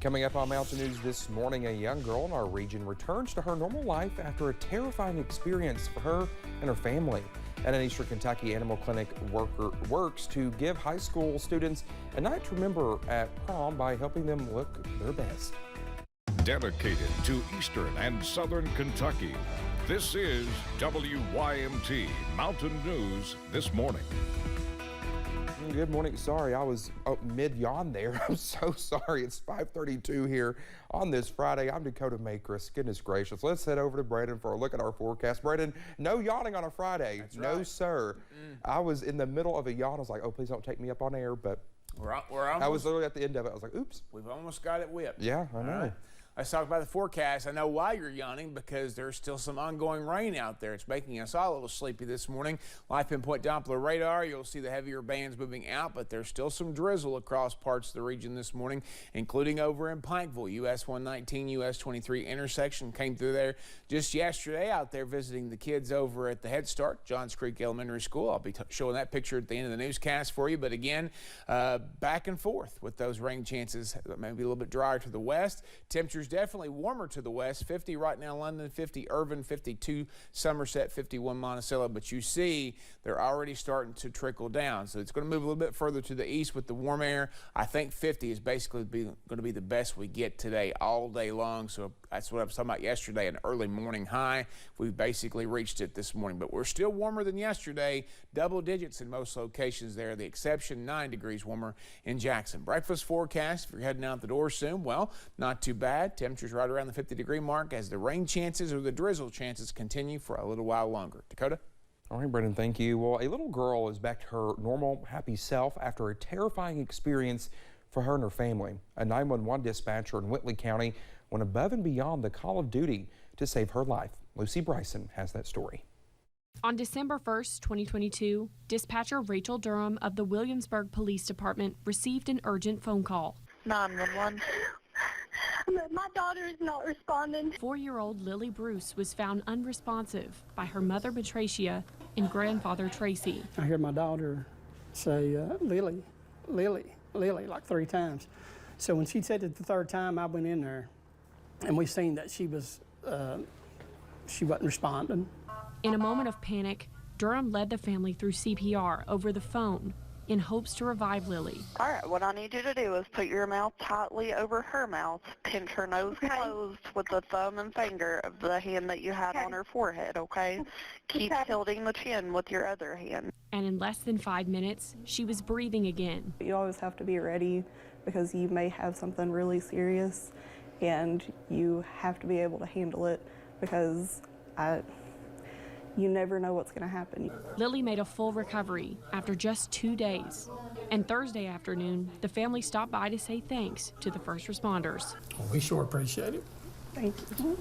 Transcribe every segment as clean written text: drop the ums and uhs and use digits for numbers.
Coming up on Mountain News this morning, a young girl in our region returns to her normal life after a terrifying experience for her and her family. And an Eastern Kentucky Animal Clinic worker works to give high school students a night to remember at prom by helping them look their best. Dedicated to Eastern and Southern Kentucky, this is WYMT Mountain News this morning. Good morning. Sorry, I was mid-yawn there. I'm so sorry. It's 5:32 here on this Friday. I'm Dakota Makris. Goodness gracious. Let's head over to Braden for a look at our forecast. Braden, no yawning on a Friday. That's no, right. Sir. I was in the middle of a yawn. I was like, oh, please don't take me up on air. But we're I was literally at the end of it. I was like, oops. We've almost got it whipped. Yeah, I know. Right. Let's talk about the forecast. I know why you're yawning, because there's still some ongoing rain out there. It's making us all a little sleepy this morning. Live pinpoint Doppler radar, you'll see the heavier bands moving out, but there's still some drizzle across parts of the region this morning, including over in Pikeville. US 119, US 23 intersection came through there just yesterday, out there visiting the kids over at the Head Start, Johns Creek Elementary School. I'll be showing that picture at the end of the newscast for you. But again, back and forth with those rain chances, maybe a little bit drier to the west. Temperatures definitely warmer to the west. 50 right now, London, 50 Irvin, 52 Somerset, 51 Monticello. But you see they're already starting to trickle down. So it's going to move a little bit further to the east with the warm air. I think 50 is basically going to be the best we get today all day long. So that's what I was talking about yesterday, an early morning high. We've basically reached it this morning, but we're still warmer than yesterday. Double digits in most locations there. The exception, 9 degrees warmer in Jackson. Breakfast forecast, if you're heading out the door soon, well, not too bad. Temperatures right around the 50-degree mark as the rain chances or the drizzle chances continue for a little while longer. Dakota? All right, Brendan, thank you. Well, a little girl is back to her normal, happy self after a terrifying experience for her and her family. A 911 dispatcher in Whitley County went above and beyond the call of duty to save her life. Lucy Bryson has that story. On December 1st, 2022, dispatcher Rachel Durham of the Williamsburg Police Department received an urgent phone call. 911. My daughter is not responding. 4-year-old Lily Bruce was found unresponsive by her mother, Patricia, and grandfather, Tracy. I heard my daughter say, Lily, Lily, Lily, like 3 times. So when she said it the 3rd time, I went in there, and we seen that she wasn't responding. In a moment of panic, Durham led the family through CPR over the phone in hopes to revive Lily. All right, what I need you to do is put your mouth tightly over her mouth, pinch her nose closed with the thumb and finger of the hand that you had on her forehead, okay? Keep tilting the chin with your other hand. And in less than 5 minutes, she was breathing again. You always have to be ready because you may have something really serious, and you have to be able to handle it because you never know what's going to happen. Lily made a full recovery after just 2 days. And Thursday afternoon, the family stopped by to say thanks to the first responders. Well, we sure appreciate it. Thank you.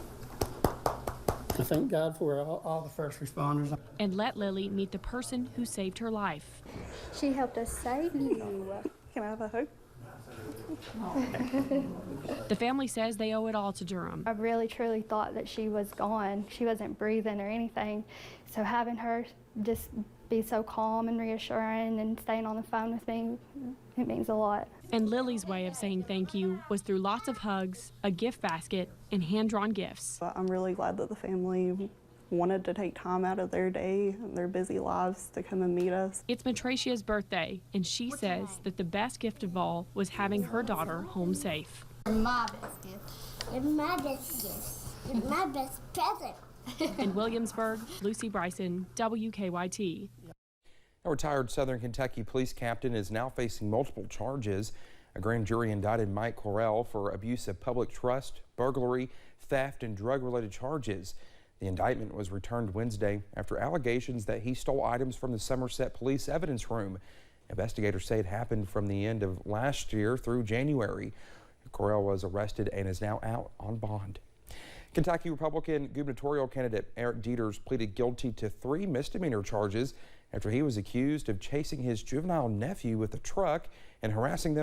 I thank God for all the first responders. And let Lily meet the person who saved her life. She helped us save you. Can I have a hug? The family says they owe it all to Durham. I really truly thought that she was gone. She wasn't breathing or anything. So having her just be so calm and reassuring and staying on the phone with me, it means a lot. And Lily's way of saying thank you was through lots of hugs, a gift basket, and hand-drawn gifts. I'm really glad that the family wanted to take time out of their day and their busy lives to come and meet us. It's Matricia's birthday, and she says that the best gift of all was having her daughter home safe. You're my best gift. You're my best gift. You're my best present. In Williamsburg, Lucy Bryson, WKYT. A retired Southern Kentucky police captain is now facing multiple charges. A grand jury indicted Mike Correll for abuse of public trust, burglary, theft, and drug-related charges. The indictment was returned Wednesday after allegations that he stole items from the Somerset Police Evidence Room. Investigators say it happened from the end of last year through January. Correll was arrested and is now out on bond. Kentucky Republican gubernatorial candidate Eric Dieters pleaded guilty to 3 misdemeanor charges after he was accused of chasing his juvenile nephew with a truck and harassing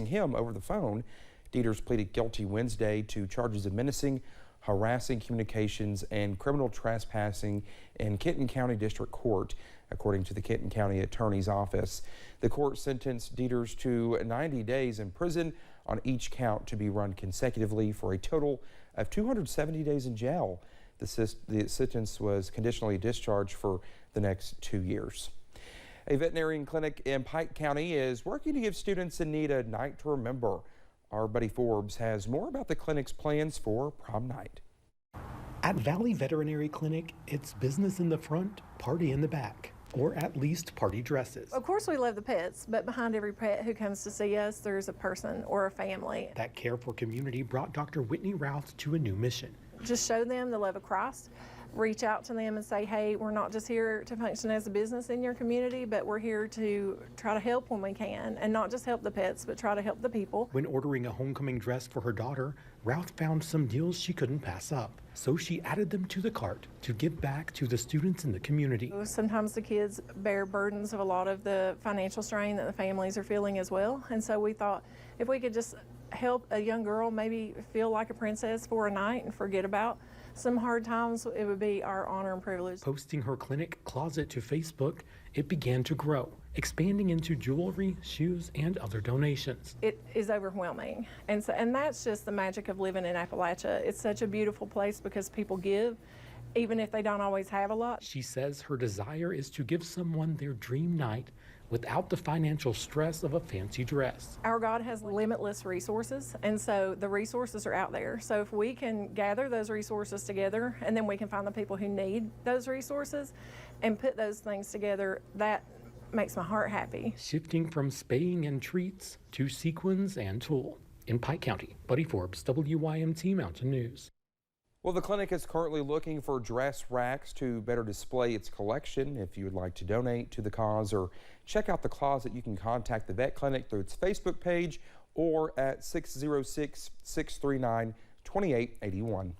him over the phone. Dieters pleaded guilty Wednesday to charges of menacing, harassing communications, and criminal trespassing in Kenton County District Court. according to the Kenton County Attorney's Office. The court sentenced Dieters to 90 days in prison on each count to be run consecutively for a total of 270 days in jail. The sentence was conditionally discharged for the next 2 years. A veterinarian clinic in Pike County is working to give students in need a night to remember. Our buddy Forbes has more about the clinic's plans for prom night. At Valley Veterinary Clinic, it's business in the front, party in the back, or at least party dresses. Of course we love the pets, but behind every pet who comes to see us, there's a person or a family. That Care for Community brought Dr. Whitney Routh to a new mission. Just show them the love of Christ. Reach out to them and say, hey, we're not just here to function as a business in your community, but we're here to try to help when we can, and not just help the pets, but try to help the people. When ordering a homecoming dress for her daughter, Routh found some deals she couldn't pass up. So she added them to the cart to give back to the students in the community. Sometimes the kids bear burdens of a lot of the financial strain that the families are feeling as well. And so we thought if we could just help a young girl maybe feel like a princess for a night and forget about some hard times, it would be our honor and privilege. Posting her clinic closet to Facebook, it began to grow, expanding into jewelry, shoes, and other donations. It is overwhelming, and that's just the magic of living in Appalachia. It's such a beautiful place because people give, even if they don't always have a lot. She says her desire is to give someone their dream night without the financial stress of a fancy dress. Our God has limitless resources, and so the resources are out there. So if we can gather those resources together, and then we can find the people who need those resources and put those things together, that makes my heart happy. Shifting from spaying and treats to sequins and tulle. In Pike County, Buddy Forbes, WYMT Mountain News. Well, the clinic is currently looking for dress racks to better display its collection. If you would like to donate to the cause or check out the closet, you can contact the vet clinic through its Facebook page or at 606-639-2881.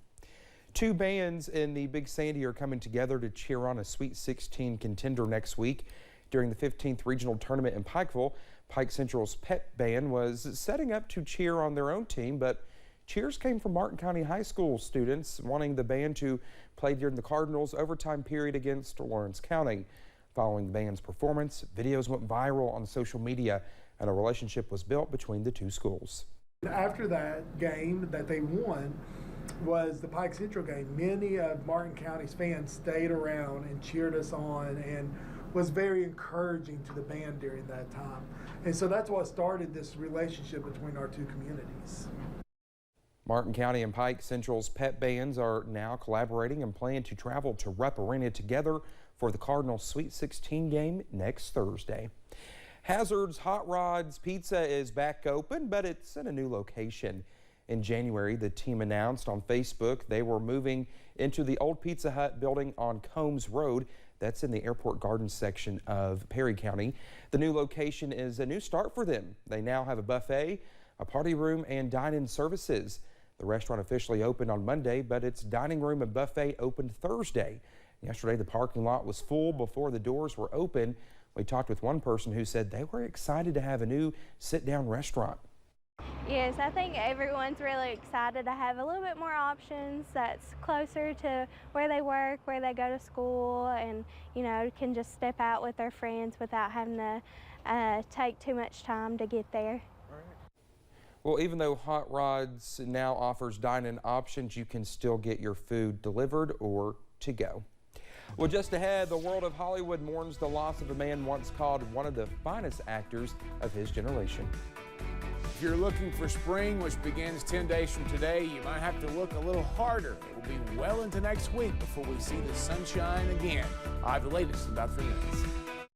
Two bands in the Big Sandy are coming together to cheer on a Sweet 16 contender next week. During the 15th regional tournament in Pikeville, Pike Central's Pep Band was setting up to cheer on their own team, but cheers came from Martin County High School students wanting the band to play during the Cardinals' overtime period against Lawrence County. Following the band's performance, videos went viral on social media and a relationship was built between the two schools. After that game that they won was the Pike Central game. Many of Martin County's fans stayed around and cheered us on and was very encouraging to the band during that time. And so that's what started this relationship between our two communities. Martin County and Pike Central's pep bands are now collaborating and plan to travel to Rupp Arena together for the Cardinals' Sweet 16 game next Thursday. Hazard's Hot Rods Pizza is back open, but it's in a new location. In January, the team announced on Facebook they were moving into the old Pizza Hut building on Combs Road. That's in the Airport Gardens section of Perry County. The new location is a new start for them. They now have a buffet, a party room, and dine-in services. The restaurant officially opened on Monday, but its dining room and buffet opened Thursday. Yesterday, the parking lot was full before the doors were open. We talked with one person who said they were excited to have a new sit-down restaurant. Yes, I think everyone's really excited to have a little bit more options that's closer to where they work, where they go to school, and, you know, can just step out with their friends without having to take too much time to get there. Well, even though Hot Rods now offers dine-in options, you can still get your food delivered or to go. Well, just ahead, the world of Hollywood mourns the loss of a man once called one of the finest actors of his generation. If you're looking for spring, which begins 10 days from today, you might have to look a little harder. It will be well into next week before we see the sunshine again. I have the latest in about 3 minutes.